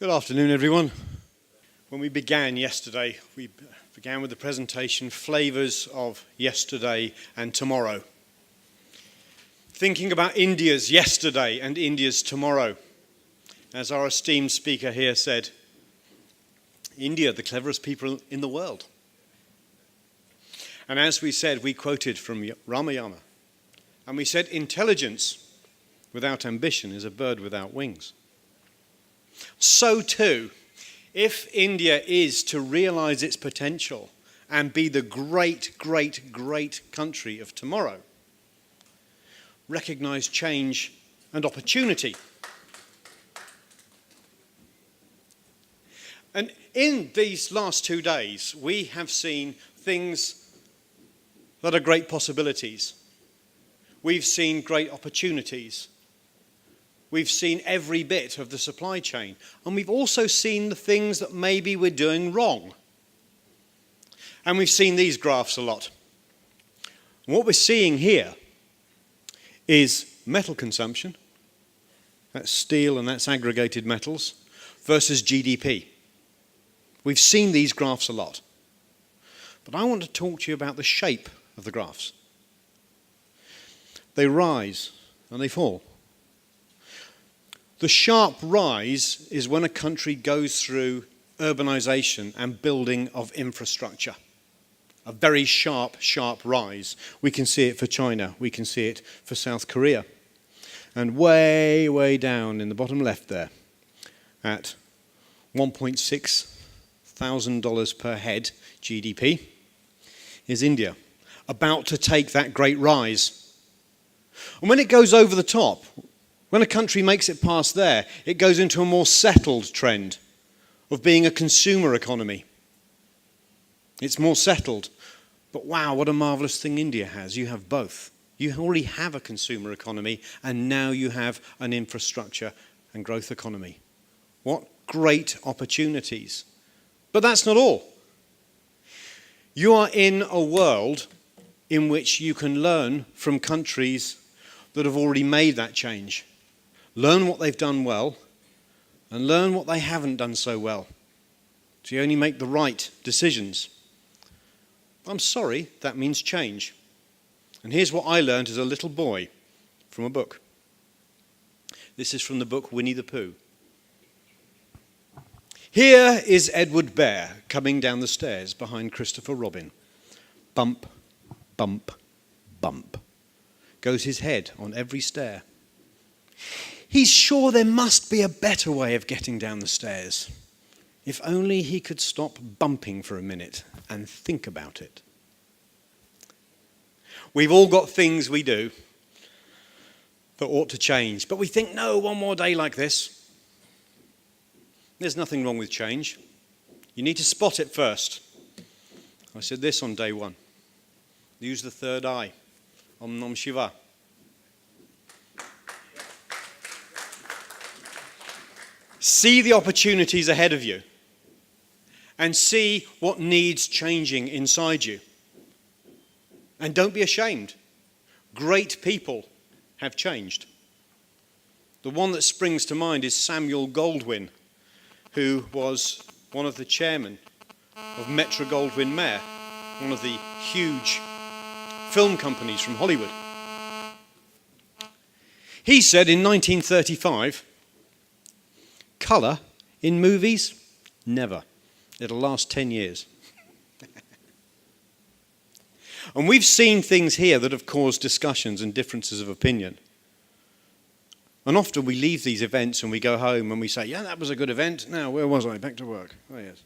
Good afternoon, everyone. When we began yesterday, we began with the presentation Flavours of Yesterday and Tomorrow. Thinking about India's yesterday and India's tomorrow. As our esteemed speaker here said, India, the cleverest people in the world. And as we said, we quoted from Ramayana. And we said, intelligence without ambition is a bird without wings. So too, if India is to realize its potential and be the great, great, great country of tomorrow, recognize change and opportunity. And in these last 2 days, we have seen things that are great possibilities. We've seen great opportunities. We've seen every bit of the supply chain. And we've also seen the things that maybe we're doing wrong. And we've seen these graphs a lot. And what we're seeing here is metal consumption, that's steel and that's aggregated metals, versus GDP. We've seen these graphs a lot. But I want to talk to you about the shape of the graphs. They rise and they fall. The sharp rise is when a country goes through urbanization and building of infrastructure. A very sharp, sharp rise. We can see it for China. We can see it for South Korea. And way, way down in the bottom left there, at $1.6 thousand per head GDP, is India, about to take that great rise. And when it goes over the top, when a country makes it past there, it goes into a more settled trend of being a consumer economy. It's more settled. But wow, what a marvelous thing India has. You have both. You already have a consumer economy, and now you have an infrastructure and growth economy. What great opportunities. But that's not all. You are in a world in which you can learn from countries that have already made that change. Learn what they've done well, and learn what they haven't done so well. So you only make the right decisions. I'm sorry, that means change. And here's what I learned as a little boy from a book. This is from the book Winnie the Pooh. Here is Edward Bear coming down the stairs behind Christopher Robin. Bump, bump, bump. Goes his head on every stair. He's sure there must be a better way of getting down the stairs. If only he could stop bumping for a minute and think about it. We've all got things we do that ought to change, but we think, no, one more day like this. There's nothing wrong with change. You need to spot it first. I said this on day one. Use the third eye. Om Nam Shiva. See the opportunities ahead of you and see what needs changing inside you. And don't be ashamed. Great people have changed. The one that springs to mind is Samuel Goldwyn, who was one of the chairmen of Metro-Goldwyn-Mayer, one of the huge film companies from Hollywood. He said in 1935, colour in movies, never. It'll last 10 years. And we've seen things here that have caused discussions and differences of opinion. And often we leave these events and we go home and we say, yeah, that was a good event. Now, where was I? Back to work. Oh, yes.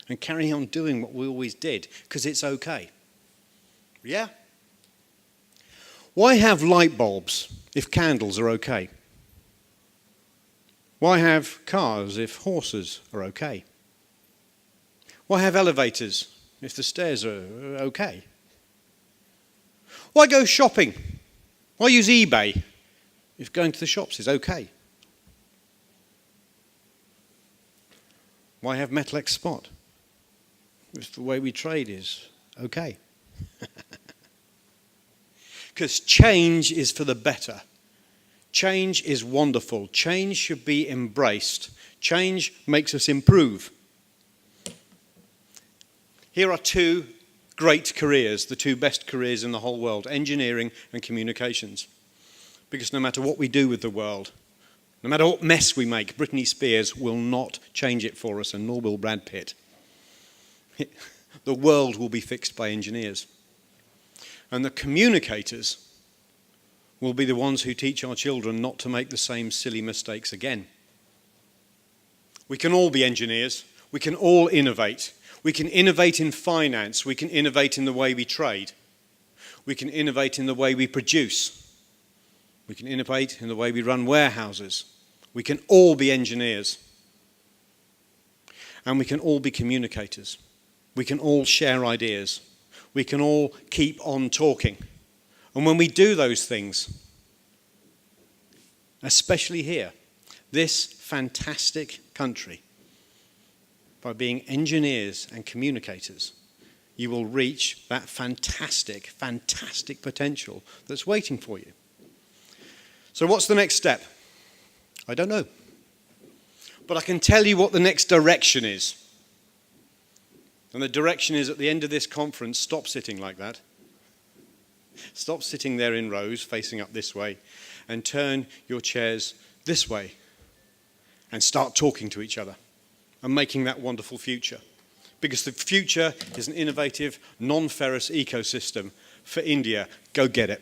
And carry on doing what we always did, because it's okay. Yeah? Why have light bulbs if candles are okay? Why have cars if horses are okay? Why have elevators if the stairs are okay? Why go shopping? Why use eBay if going to the shops is okay? Why have Mtlexs Spot if the way we trade is okay? Because change is for the better. Change is wonderful. Change should be embraced. Change makes us improve. Here are two great careers, the two best careers in the whole world, engineering and communications. Because no matter what we do with the world, no matter what mess we make, Britney Spears will not change it for us, and nor will Brad Pitt. The world will be fixed by engineers. And the communicators will be the ones who teach our children not to make the same silly mistakes again. We can all be engineers. We can all innovate. We can innovate in finance. We can innovate in the way we trade. We can innovate in the way we produce. We can innovate in the way we run warehouses. We can all be engineers. And we can all be communicators. We can all share ideas. We can all keep on talking. And when we do those things, especially here, this fantastic country, by being engineers and communicators, you will reach that fantastic, fantastic potential that's waiting for you. So what's the next step? I don't know. But I can tell you what the next direction is. And the direction is, at the end of this conference, stop sitting like that. Stop sitting there in rows, facing up this way, and turn your chairs this way, and start talking to each other, and making that wonderful future. Because the future is an innovative, non-ferrous ecosystem for India. Go get it.